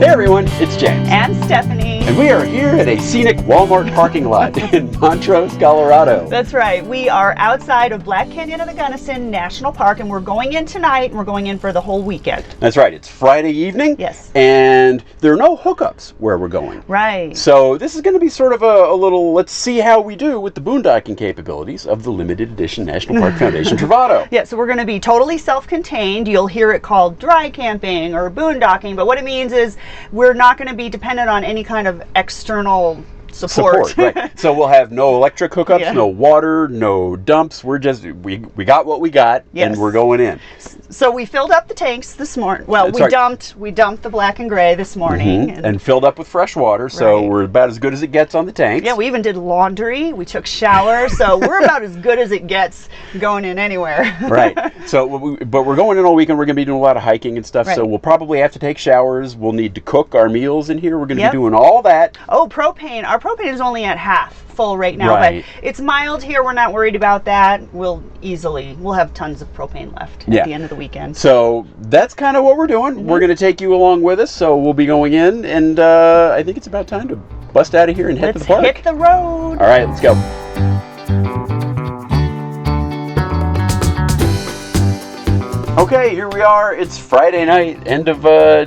Hey everyone, it's James. And Stephanie. And we are here at a scenic Walmart parking lot in Montrose, Colorado. That's right. We are outside of Black Canyon of the Gunnison National Park, and we're going in tonight, and we're going in for the whole weekend. That's right. It's Friday evening. Yes. And there are no hookups where we're going. Right. So this is going to be sort of a little, let's see how we do with the boondocking capabilities of the limited edition National Park Foundation Travato. Yeah, so we're going to be totally self-contained. You'll hear it called dry camping or boondocking, but what it means is we're not going to be dependent on any kind of external support. Right. So we'll have no electric hookups, no water, no dumps. We're just, we got what we got, and we're going in. So we filled up the tanks this morning. Well, we dumped the black and gray this morning. And filled up with fresh water, so we're about as good as it gets on the tanks. Yeah, we even did laundry. We took showers, so we're about as good as it gets going in anywhere. Right. So, but we're going in all weekend. We're going to be doing a lot of hiking and stuff, so we'll probably have to take showers. We'll need to cook our meals in here. We're going to be doing all that. Oh, propane. Our propane is only at half full right now, but it's mild here. We're not worried about that. We'll have tons of propane left at the end of the weekend. So that's kind of what we're doing. We're going to take you along with us, so we'll be going in, and I think it's about time to bust out of here and head to the park. Let's hit the road. All right, let's go. Okay, here we are. It's Friday night, end of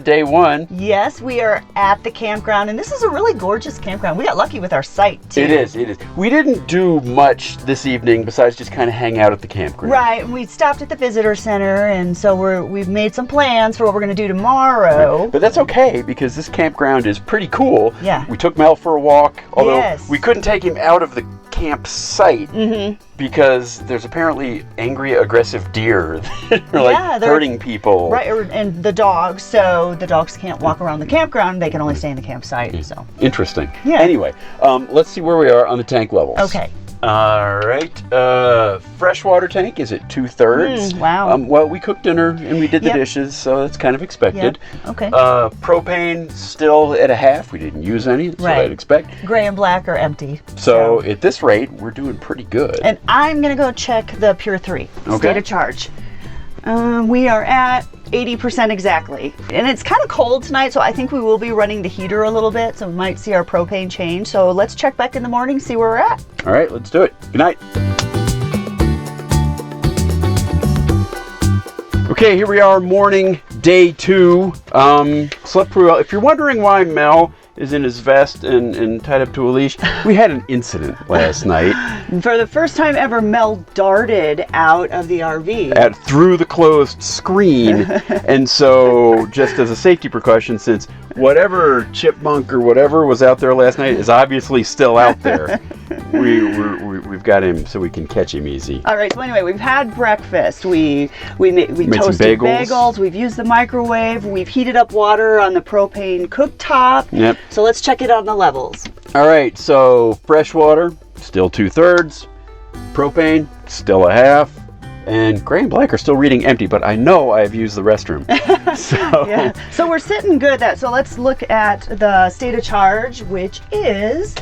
day one. Yes, we are at the campground, and this is a really gorgeous campground. We got lucky with our site, too. It is. We didn't do much this evening besides just kind of hang out at the campground. Right, and we stopped at the visitor center, and so we've made some plans for what we're going to do tomorrow. Right. But that's okay, because this campground is pretty cool. Yeah. We took Mel for a walk, although we couldn't take him out of the campsite because there's apparently angry, aggressive deer that are hurting people. Right, and the dogs, so the dogs can't walk around the campground. They can only stay in the campsite. So interesting. Yeah. Anyway, let's see where we are on the tank levels. Okay. All right. Freshwater tank is at 2/3. Wow. Well, we cooked dinner and we did the dishes, so that's kind of expected. Okay. Propane still at a half. We didn't use any. That's what I'd expect. Gray and black are empty. So at this rate, we're doing pretty good. And I'm going to go check the Pure 3 state of charge. We are at 80% exactly. And it's kind of cold tonight, so I think we will be running the heater a little bit, so we might see our propane change. So let's check back in the morning, see where we're at. All right, let's do it. Good night. Okay, here we are, morning, day 2. Slept pretty well. If you're wondering why Mel is in his vest and tied up to a leash, we had an incident last night. For the first time ever, Mel darted out of the RV. Through the closed screen. And so, just as a safety precaution, since whatever chipmunk or whatever was out there last night is obviously still out there, we've got him so we can catch him easy. All right, so anyway, we've had breakfast. We toasted bagels. We've used the microwave. We've heated up water on the propane cooktop. Yep. So let's check it on the levels. All right, so fresh water, still 2/3. Propane, still a half. And gray and black are still reading empty, but I know I've used the restroom. So we're sitting good. So let's look at the state of charge, which is,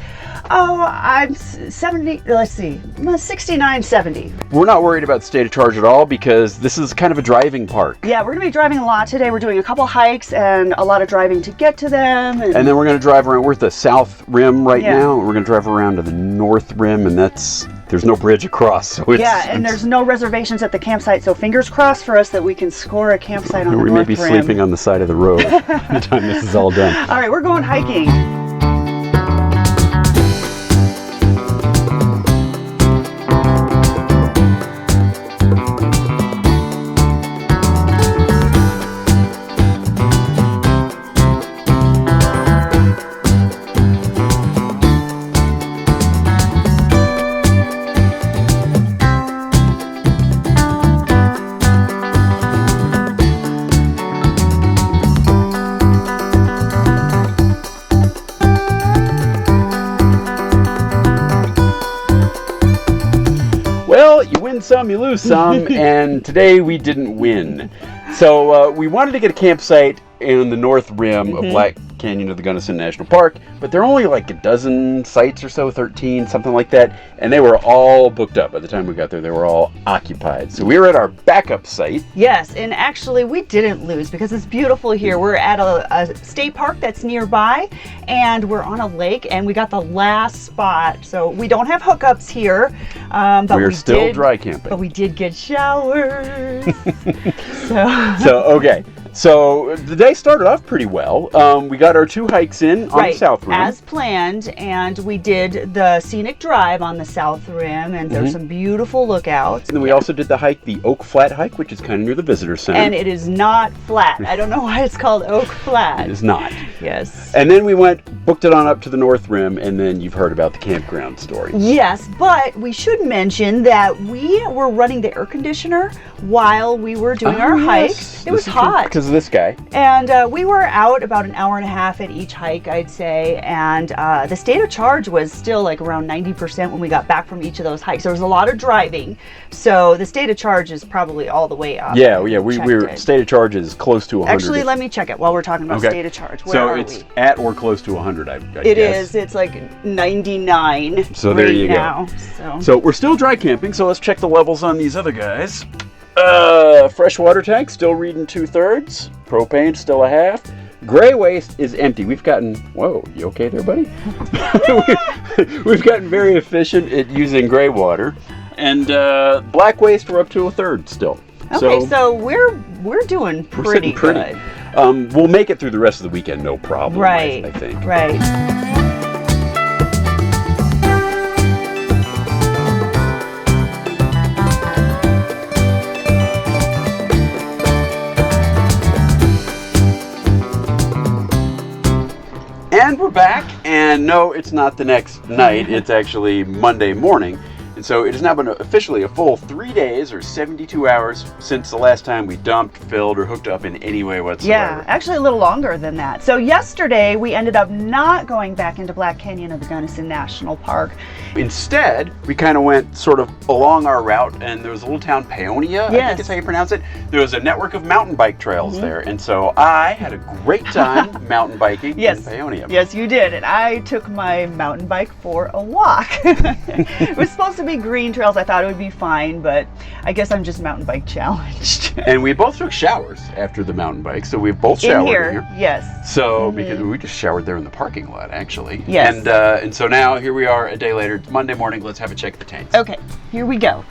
I'm 70, let's see, 69, 70. We're not worried about state of charge at all because this is kind of a driving park. Yeah, we're going to be driving a lot today. We're doing a couple hikes and a lot of driving to get to them. And then we're going to drive around. We're at the south rim right now. We're going to drive around to the north rim, and there's no bridge across. So and there's no reservations at the campsite, so fingers crossed for us that we can score a campsite on the north rim. We may be sleeping on the side of the road by the time this is all done. All right, we're going hiking. Well, you win some, you lose some, and today we didn't win. So we wanted to get a campsite in the north rim of Black Canyon of the Gunnison National Park, but there are only like a dozen sites or so, 13, something like that, and they were all booked up. By the time we got there, they were all occupied. So we were at our backup site. Yes, and actually we didn't lose because it's beautiful here. We're at a state park that's nearby, and we're on a lake, and we got the last spot. So we don't have hookups here, but we're still dry camping. But we did get showers. Okay. So the day started off pretty well. We got our 2 hikes in on the South Rim. As planned, and we did the scenic drive on the South Rim, and there's some beautiful lookouts. And then we also did the Oak Flat hike, which is kind of near the visitor center. And it is not flat. I don't know why it's called Oak Flat. It is not. Yes. And then we booked it on up to the North Rim, and then you've heard about the campground story. Yes, but we should mention that we were running the air conditioner while we were doing our hike. It was hot. Because of this guy. And we were out about an hour and a half at each hike, I'd say. And the state of charge was still like around 90% when we got back from each of those hikes. There was a lot of driving. So the state of charge is probably all the way up. Yeah. We're state of charge is close to 100. Actually, let me check it while we're talking about state of charge. Where are it's at or close to 100, I guess. It is. It's like 99 so there you now. Go. So we're still dry camping, so let's check the levels on these other guys. Freshwater tank still reading 2/3. Propane still a half. Gray waste is empty. We've gotten, whoa, you okay there, buddy? We've gotten very efficient at using gray water. And black waste, we're up to 1/3 still. Okay, so we're doing pretty good. We'll make it through the rest of the weekend, no problem. Right. I think. Right. And we're back, and no, it's not the next night. It's actually Monday morning. And so it has now been officially a full 3 days or 72 hours since the last time we dumped, filled, or hooked up in any way whatsoever. Yeah, actually a little longer than that. So yesterday we ended up not going back into Black Canyon of the Gunnison National Park. Instead, we kind of went sort of along our route, and there was a little town, Paonia, I think is how you pronounce it. There was a network of mountain bike trails there, and so I had a great time mountain biking in Paonia. Yes, you did, and I took my mountain bike for a walk. It was supposed to be green trails. I thought it would be fine, but I guess I'm just mountain bike challenged. And we both took showers after the mountain bike, so we've both showered in here. Yes. So because we just showered there in the parking lot, actually. Yes. And so now here we are a day later. It's Monday morning. Let's have a check of the tanks. Okay, here we go.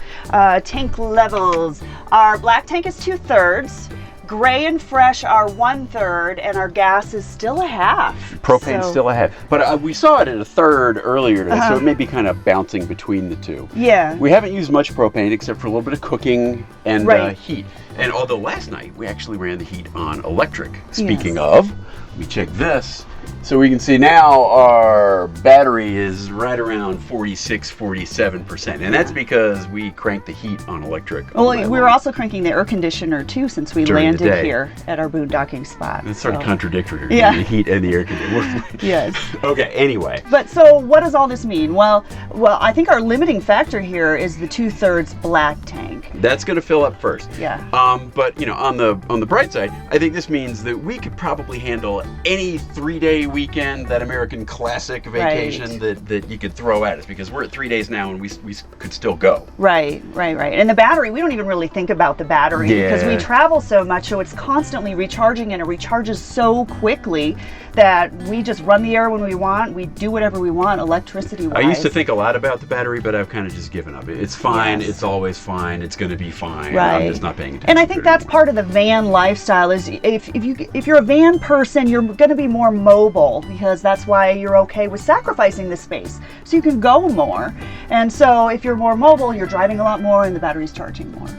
Tank levels. Our black tank is 2/3. Gray and fresh are 1/3, and our gas is still a half. Propane's still a half. But we saw it at 1/3 earlier today, so it may be kind of bouncing between the two. Yeah. We haven't used much propane except for a little bit of cooking and heat. And although last night we actually ran the heat on electric. Speaking of, we checked this. So we can see now our battery is right around 46-47%, and that's because we cranked the heat on electric. Well, we were also cranking the air conditioner too, since we landed here at our boondocking spot. It's sort of contradictory, the heat and the air conditioner. Yes. Okay, anyway. But so what does all this mean? Well, I think our limiting factor here is the 2/3 black tank. That's going to fill up first. Yeah. But on the bright side, I think this means that we could probably handle any 3-day weekend, that American classic vacation that you could throw at us, because we're at 3 days now and we could still go. Right. And the battery, we don't even really think about the battery because we travel so much, so it's constantly recharging, and it recharges so quickly that we just run the air when we want. We do whatever we want electricity-wise. I used to think a lot about the battery, but I've kind of just given up. It's fine. It's always fine. It's going to be fine. I'm just not paying attention. And I think that's part of the van lifestyle is if you're a van person, you're going to be more mobile, because that's why you're okay with sacrificing the space, so you can go more. And so if you're more mobile, you're driving a lot more and the battery's charging more.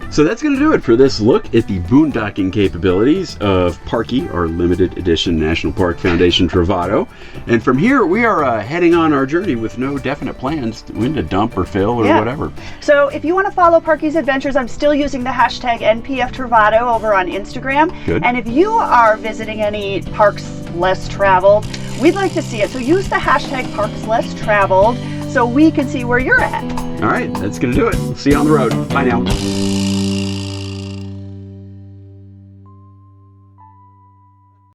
So that's going to do it for this look at the boondocking capabilities of Parky, our limited edition National Park Foundation Travato. And from here, we are heading on our journey with no definite plans when to dump or fill or whatever. So if you want to follow Parky's adventures, I'm still using the hashtag NPF Travato over on Instagram. Good. And if you are visiting any parks less traveled, we'd like to see it. So use the hashtag Parks Less Traveled so we can see where you're at. All right, that's going to do it. See you on the road. Bye now.